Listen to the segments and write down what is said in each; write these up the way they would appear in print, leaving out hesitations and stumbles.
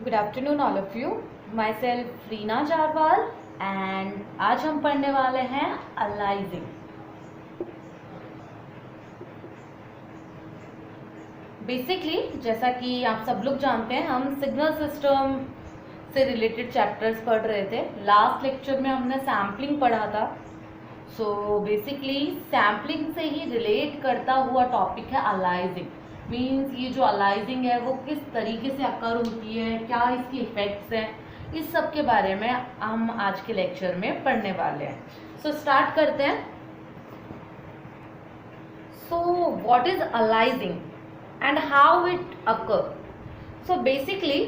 Good afternoon all of you. My self Reena Jarwal and आज हम पढ़ने वाले हैं अलाइजिंग। बेसिकली जैसा कि आप सब लोग जानते हैं, हम सिग्नल सिस्टम से रिलेटेड चैप्टर्स पढ़ रहे थे। लास्ट लेक्चर में हमने सैम्पलिंग पढ़ा था। सो बेसिकली सैम्पलिंग से ही रिलेट करता हुआ टॉपिक है अलाइजिंग। मीन्स ये जो अलाइजिंग है वो किस तरीके से अकर होती है, क्या इसकी इफेक्ट्स हैं, इस सब के बारे में हम आज के लेक्चर में पढ़ने वाले हैं। सो स्टार्ट करते हैं। So what is aliasing and how it occur? So basically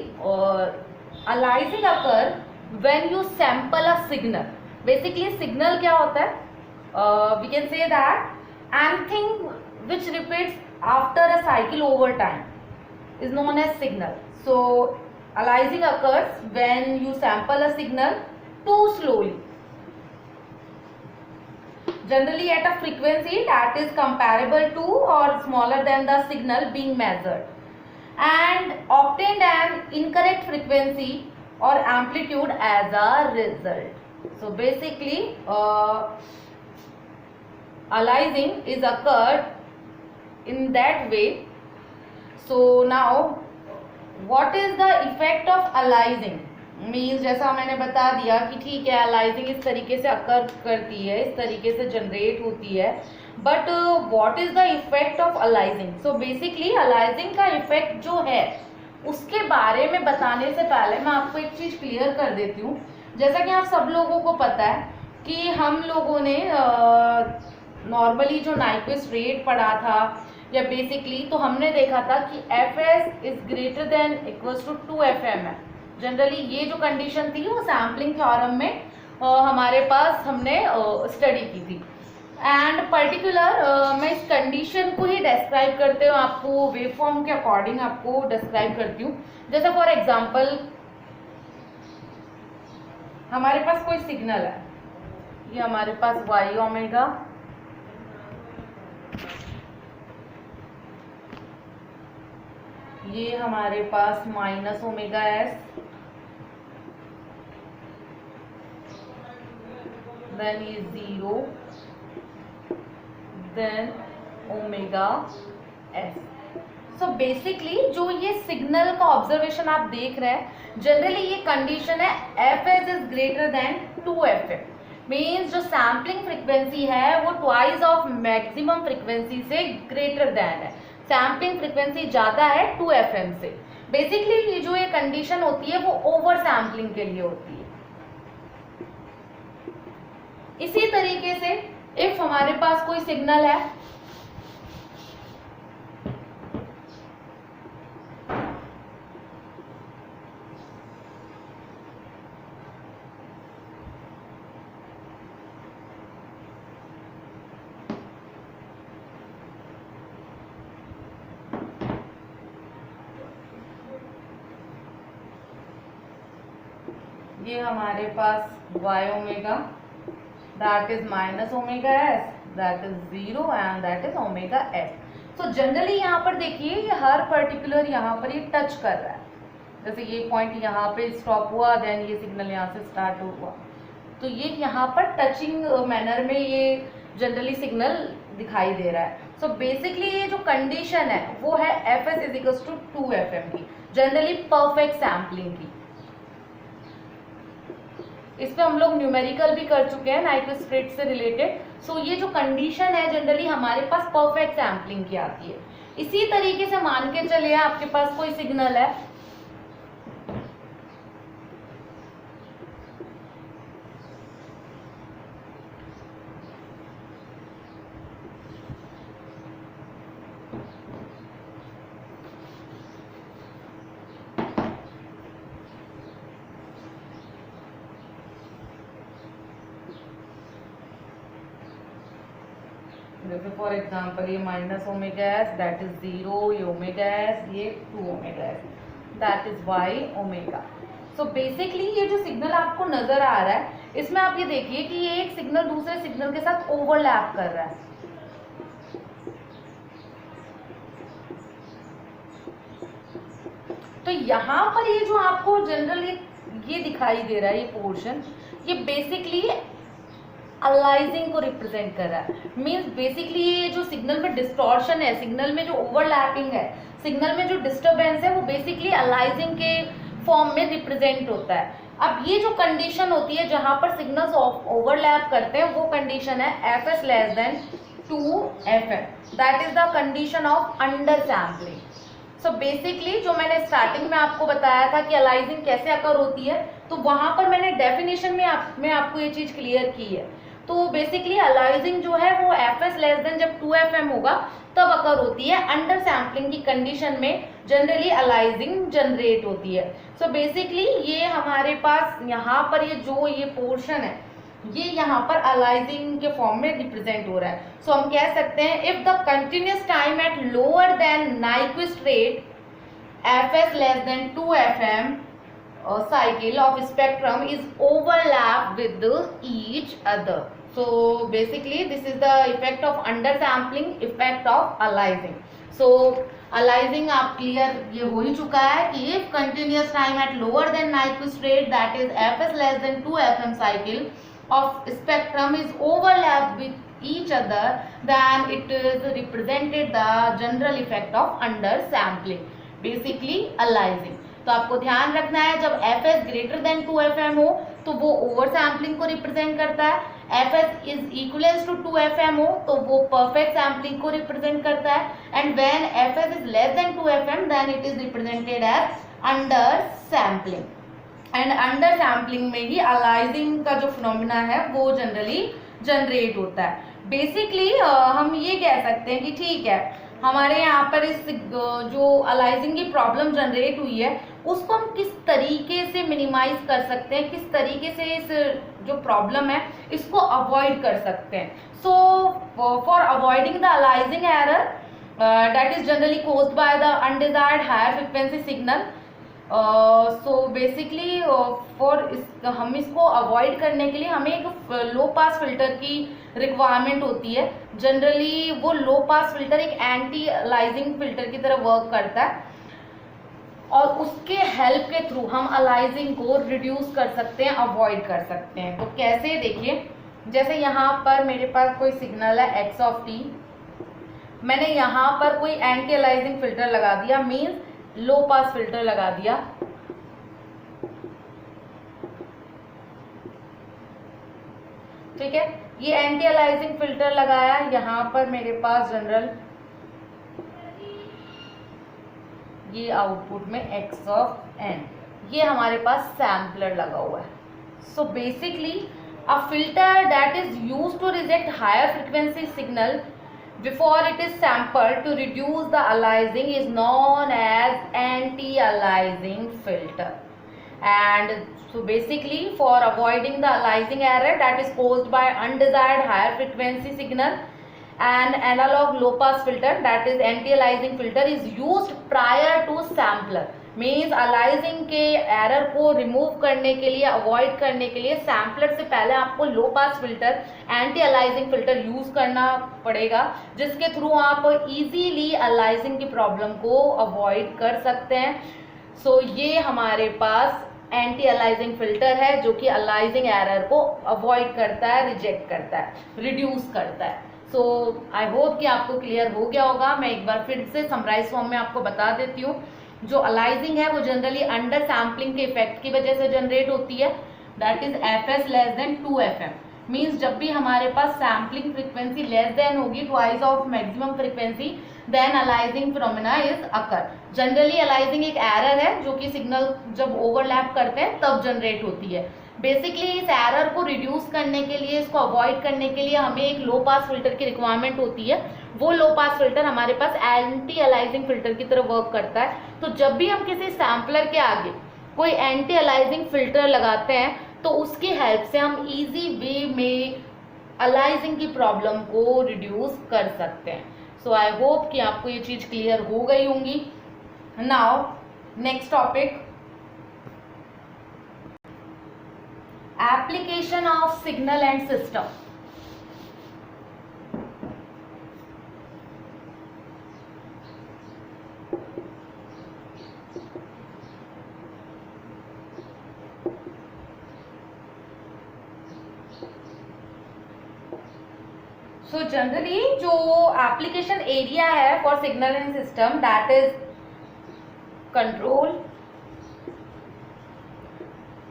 aliasing occur when you sample a signal. Basically signal क्या होता है? We can say that anything which repeats after a cycle over time is known as signal. So aliasing occurs when you sample a signal too slowly, generally at a frequency that is comparable to or smaller than the signal being measured, and obtained an incorrect frequency or amplitude as a result. So basically aliasing is occurred in that way. So now what is the effect of aliasing? Means जैसा मैंने बता दिया कि ठीक है, अलाइजिंग इस तरीके से अकर करती है, इस तरीके से जनरेट होती है, but what is the effect of aliasing? So basically aliasing का इफेक्ट जो है उसके बारे में बताने से पहले मैं आपको एक चीज क्लियर कर देती हूँ। जैसा कि आप सब लोगों को पता है कि हम लोगों ने नॉर्मली जो नाइक्विस्ट रेट पढ़ा था या बेसिकली, तो हमने देखा था कि Fs is greater than equals to 2Fm है। जनरली ये जो कंडीशन थी वो सैम्पलिंग थ्योरम में हमारे पास हमने स्टडी की थी। एंड पर्टिकुलर मैं इस कंडीशन को ही डिस्क्राइब करते हुए आपको वेवफॉर्म के अकॉर्डिंग आपको डिस्क्राइब करती हूँ। जैसे फॉर एग्जांपल हमारे पास कोई सिग्नल है, ये हमारे पास वाई ओमेगा, ये हमारे पास माइनस ओमेगा एस, देन ये 0, then omega S. So basically जो ये सिग्नल का ऑब्जर्वेशन आप देख रहे हैं, जनरली ये कंडीशन है Fs is greater then 2Fm। Means जो सैम्पलिंग फ्रीक्वेंसी है वो ट्वाइस ऑफ मैक्सिमम फ्रीक्वेंसी से ग्रेटर देन है। सैम्पलिंग फ्रीक्वेंसी ज्यादा है 2Fm से। बेसिकली ये जो ये कंडीशन होती है वो ओवर सैम्पलिंग के लिए होती है। इसी तरीके से इफ हमारे पास कोई सिग्नल है, ये हमारे पास Y omega, that is minus omega S, that is 0 and that is omega S. So generally यहाँ पर देखिए ये हर पर्टिकुलर यहाँ पर ये टच कर रहा है। जैसे ये पॉइंट यहाँ पे स्टॉप हुआ, देन ये सिग्नल यहाँ से स्टार्ट हुआ, तो ये यहाँ पर टचिंग मैनर में ये जनरली सिग्नल दिखाई दे रहा है। सो बेसिकली ये जो कंडीशन है वो है Fs is equals to 2Fm की, जनरली परफेक्ट सैम्पलिंग की। इस पे हम लोग न्यूमेरिकल भी कर चुके हैं नाइक्विस्ट रेट से रिलेटेड। सो ये जो कंडीशन है जनरली हमारे पास परफेक्ट सैम्पलिंग की आती है। इसी तरीके से मान के चलिए आपके पास कोई सिग्नल है, जैसे फॉर एग्जांपल ये minus omega S, that is 0, ये ओमेगा एस, ये 2 omega S, that is Y omega. So basically ये जो सिग्नल आपको नजर आ रहा है, इसमें आप ये देखिए कि ये एक सिग्नल दूसरे सिग्नल के साथ ओवरलैप कर रहा है। तो यहाँ पर ये जो आपको जनरली ये दिखाई दे रहा है ये पोर्शन, ये बेसिकली अलाइजिंग को रिप्रेजेंट कर रहा है। मीन्स बेसिकली ये जो सिग्नल में डिस्टॉर्शन है, सिग्नल में जो ओवरलैपिंग है, सिग्नल में जो डिस्टर्बेंस है, वो बेसिकली अलाइजिंग के फॉर्म में रिप्रेजेंट होता है। अब ये जो कंडीशन होती है जहां पर सिग्नल्स ओवरलैप करते हैं, वो कंडीशन है fs less than 2fm, that is the condition of under sampling. So basically जो मैंने स्टार्टिंग में आपको बताया था कि अलाइजिंग कैसे अकर होती है, तो वहां पर मैंने डेफिनेशन में आपको ये चीज क्लियर की है। तो बेसिकली अलाइजिंग जो है वो fs लेस देन जब 2fm होगा तब अकर होती है। अंडर सैम्पलिंग की कंडीशन में जनरली अलाइजिंग जनरेट होती है। सो बेसिकली ये हमारे पास यहाँ पर ये जो ये पोर्शन है, ये यहाँ पर अलाइजिंग के फॉर्म में रिप्रेजेंट हो रहा है। सो हम कह सकते हैं if the continuous time at lower than Nyquist rate fs less than 2fm cycle of spectrum is overlap with each other. So basically this is the effect of undersampling, effect of aliasing. So aliasing आप clear ये हो ही चुका है कि if continuous time at lower than Nyquist rate, that is fs less than 2fm cycle of spectrum is overlap with each other, then it is represented the general effect of undersampling, basically aliasing. तो आपको ध्यान रखना है जब fs greater than 2fm हो तो वो over sampling को रिप्रेजेंट करता है, fs is equivalence to 2fm हो तो वो परफेक्ट सैम्पलिंग को रिप्रेजेंट करता है, and when fs is less than 2fm then it is represented as under sampling. And under sampling में ही अलाइजिंग का जो फिनोमिना है वो जनरली जनरेट होता है। बेसिकली हम ये कह सकते हैं कि ठीक है, हमारे यहाँ पर इस जो अलाइजिंग की प्रॉब्लम जनरेट हुई है उसको हम किस तरीके से मिनिमाइज कर सकते हैं, किस तरीके से इस जो प्रॉब्लम है इसको अवॉइड कर सकते हैं। So for avoiding the aliasing error that is generally caused by the undesired higher frequency signal, so basically हम इसको अवॉइड करने के लिए हमें एक लो पास फिल्टर की रिक्वायरमेंट होती है। जनरली वो लो पास फिल्टर एक एंटी अलाइजिंग फिल्टर की तरह वर्क करता है और उसके हेल्प के थ्रू हम अलाइजिंग को रिड्यूस कर सकते हैं, अवॉइड कर सकते हैं। तो कैसे, देखिए जैसे यहाँ पर मेरे पास कोई सिग्नल है x ऑफ t, मैंने यहाँ पर कोई एंटी अलाइजिंग फिल्टर लगा दिया, मीन्स लो पास फिल्टर लगा दिया। ठीक है, ये एंटी अलाइजिंग फिल्टर लगाया, यहाँ पर मेरे पास जनरल ये आउटपुट में x ऑफ n, ये हमारे पास सैम्पलर लगा हुआ है। So basically a filter that is used to reject higher frequency signal before it is sampled to reduce the aliasing is known as anti-aliasing filter. And so basically for avoiding the aliasing error that is caused by undesired higher frequency signal, an analog low pass filter that is anti-aliasing filter is used prior to sampler. Means aliasing के error को remove करने के लिए, avoid करने के लिए sampler से पहले आपको low pass filter, anti aliasing filter use करना पड़ेगा, जिसके थ्रू आप इजीली अलाइजिंग की प्रॉब्लम को अवॉइड कर सकते हैं। सो ये हमारे पास एंटी अलाइजिंग फिल्टर है जो कि अलाइजिंग एरर को अवॉइड करता है, रिजेक्ट करता है, रिड्यूस करता है। सो आई होप कि आपको क्लियर हो गया होगा। मैं एक बार फिर से समराइज फॉर्म में आपको बता देती हूँ। जो अलाइजिंग है वो जनरली अंडर सैम्पलिंग के इफेक्ट की वजह से जनरेट होती है, that is fs less than 2fm। Means जब भी हमारे पास सैम्पलिंग फ्रीक्वेंसी लेस देन होगी twice of maximum frequency, then aliasing phenomena is occur. Generally aliasing एक एरर है जो कि सिग्नल जब ओवरलैप करते हैं तब जनरेट होती है। बेसिकली इस एरर को रिड्यूस करने के लिए, इसको अवॉइड करने के लिए हमें एक लो पास फिल्टर की रिक्वायरमेंट होती है। वो लो पास फिल्टर हमारे पास एंटी अलाइजिंग फिल्टर की तरह वर्क करता है। तो जब भी हम किसी सैम्पलर के आगे कोई एंटी अलाइजिंग फिल्टर लगाते हैं तो उसकी हेल्प से हम इजी वे में अलाइजिंग की प्रॉब्लम को रिड्यूस कर सकते हैं। सो आई होप कि आपको ये चीज़ क्लियर हो गई होंगी। Now next topic, application of signal and system. So generally जो एप्लीकेशन एरिया है for signal and system, that is control,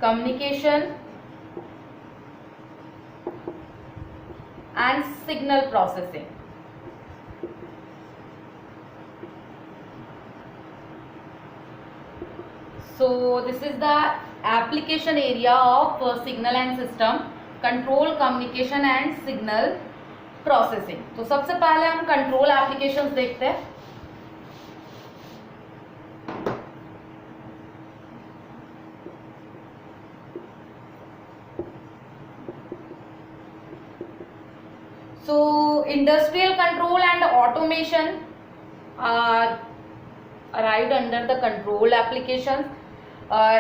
communication and signal processing. So this is the application area of signal and system, control, communication and signal processing. तो सबसे पहले हम control applications देखते हैं. So industrial control and automation are arrived under the control applications.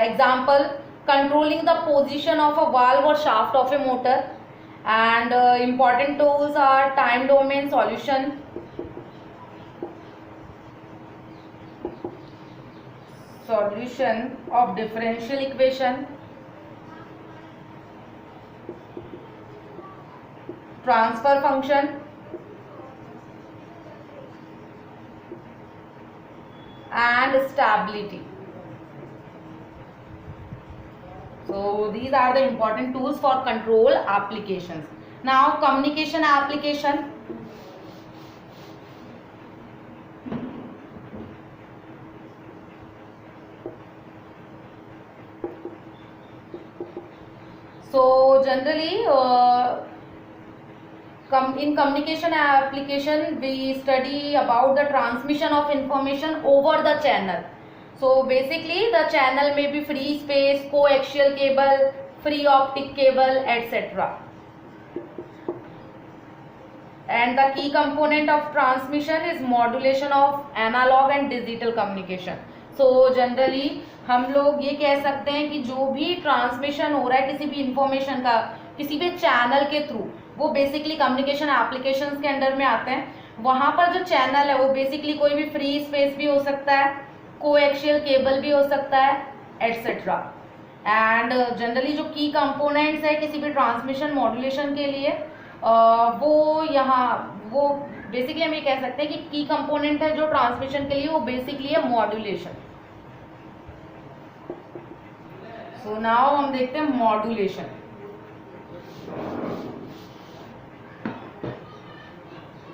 Example, controlling the position of a valve or shaft of a motor, and important tools are time domain solution, of differential equation, transfer function, and stability. So these are the important tools for control applications. Now communication application. So generally in communication application we study about the transmission of information over the channel. So basically the channel may be free space, coaxial cable, free optic cable, etc. And the key component of transmission is modulation of analog and digital communication. So generally हम लोग ये कह सकते हैं कि जो भी transmission हो रहा है किसी भी इंफॉर्मेशन का किसी भी चैनल के थ्रू, वो बेसिकली कम्युनिकेशन एप्लीकेशंस के अंडर में आते हैं. वहाँ पर जो चैनल है वो बेसिकली कोई भी फ्री स्पेस भी हो सकता है, कोएक्सियल केबल भी हो सकता है, एटसेट्रा. एंड जनरली जो की कंपोनेंट्स है किसी भी ट्रांसमिशन मॉड्यूलेशन के लिए वो यहाँ वो बेसिकली हम ये कह सकते हैं कि की कंपोनेंट है जो ट्रांसमिशन के लिए वो बेसिकली है मॉड्यूलेशन. सो नाउ हम देखते हैं modulation.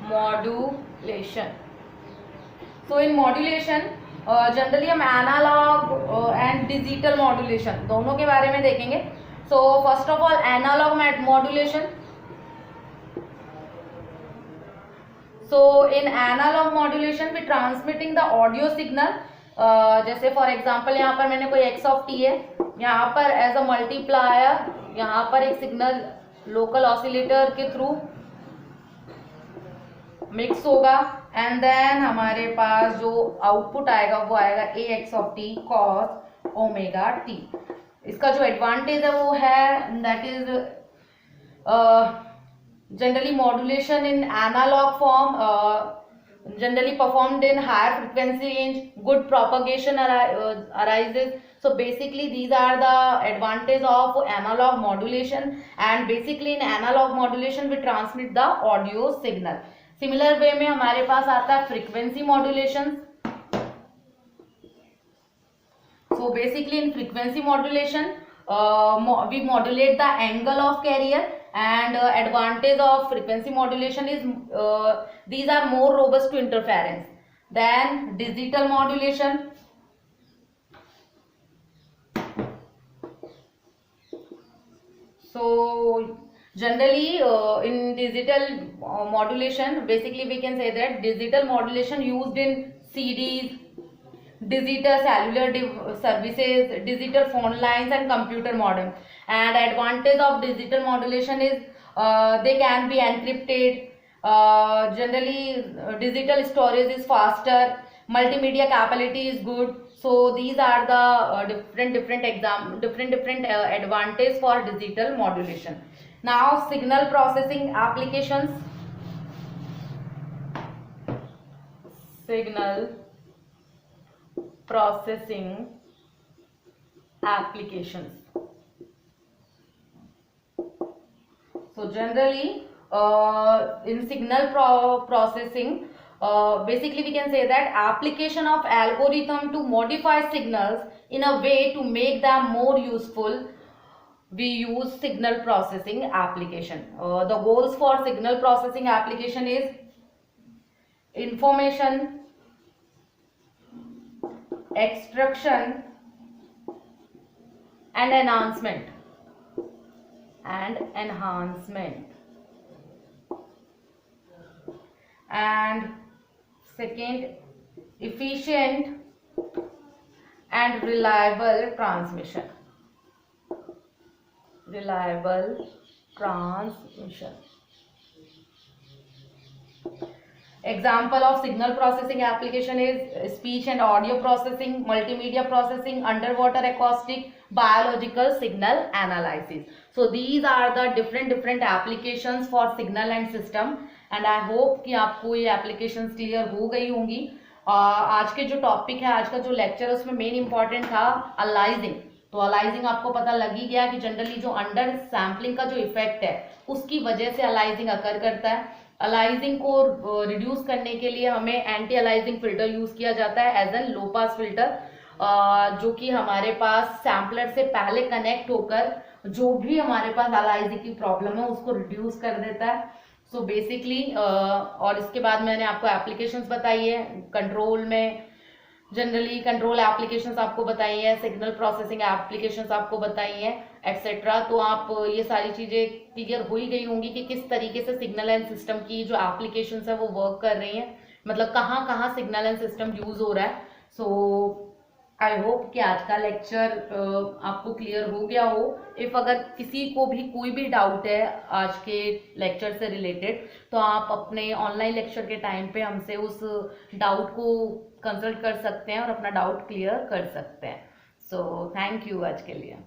Modulation. So in modulation generally हम एनालॉग एंड डिजिटल मॉड्यूलेशन दोनों के बारे में देखेंगे. So first of all analog modulation. So in analog modulation we transmitting the audio signal. जैसे फॉर एग्जांपल यहाँ पर मैंने कोई x of t है, यहाँ पर एज अ मल्टीप्लायर यहाँ पर एक सिग्नल लोकल ऑसिलेटर के थ्रू मिक्स होगा एंड देन हमारे पास जो आउटपुट आएगा वो आएगा a x of t cos omega t. इसका जो एडवांटेज है वो है that is generally modulation in analog form generally performed in higher frequency range, good propagation arises. So basically these are the advantage of analog modulation, and basically in analog modulation we transmit the audio signal. Similar way में हमारे पास आता है frequency modulation. So basically in frequency modulation we modulate the angle of carrier, and advantage of frequency modulation is these are more robust to interference than digital modulation. So generally in digital modulation basically we can say that digital modulation used in CDs, digital cellular services, digital phone lines and computer modems. And advantage of digital modulation is they can be encrypted. Generally digital storage is faster, multimedia capability is good. So these are the different advantage for digital modulation. Now signal processing applications. Signal processing applications. So generally in signal processing, basically we can say that application of algorithm to modify signals in a way to make them more useful, we use signal processing application. The goals for signal processing application is information extraction and enhancement and second, efficient and reliable transmission. Example of signal processing application is speech and audio processing, multimedia processing, underwater acoustic, biological signal analysis. So these are the different applications for signal and system, and I hope कि आपको ये applications clear हो गई होंगी. आज के जो topic है, आज का जो लेक्चर है, उसमें मेन इंपॉर्टेंट था अलाइजिंग. तो अलाइजिंग आपको पता लग ही गया कि जनरली जो अंडर सैम्पलिंग का जो इफेक्ट है उसकी वजह से अलाइजिंग अकर करता है. अलाइजिंग को रिड्यूस करने के लिए हमें एंटी अलाइजिंग फिल्टर यूज किया जाता है as an low pass filter, जो कि हमारे पास सैम्पलर से पहले कनेक्ट होकर जो भी हमारे पास अलाइजिंग की प्रॉब्लम है उसको रिड्यूस कर देता है. सो बेसिकली और इसके बाद मैंने आपको एप्लीकेशंस बताई है. कंट्रोल में जनरली कंट्रोल एप्लीकेशंस आपको बताई है, सिग्नल प्रोसेसिंग एप्लीकेशंस आपको बताई है, एक्सेट्रा. तो आप ये सारी चीज़ें क्लियर हो ही गई होंगी कि किस तरीके से सिग्नल एंड सिस्टम की जो एप्लीकेशंस है वो वर्क कर रही हैं, मतलब कहाँ कहाँ सिग्नल एंड सिस्टम यूज हो रहा है. सो आई होप कि आज का लेक्चर आपको क्लियर हो गया हो. इफ अगर किसी को भी कोई भी डाउट है आज के लेक्चर से रिलेटेड, तो आप अपने ऑनलाइन लेक्चर के टाइम पे हमसे उस डाउट को कंसल्ट कर सकते हैं और अपना डाउट क्लियर कर सकते हैं. सो थैंक यू आज के लिए.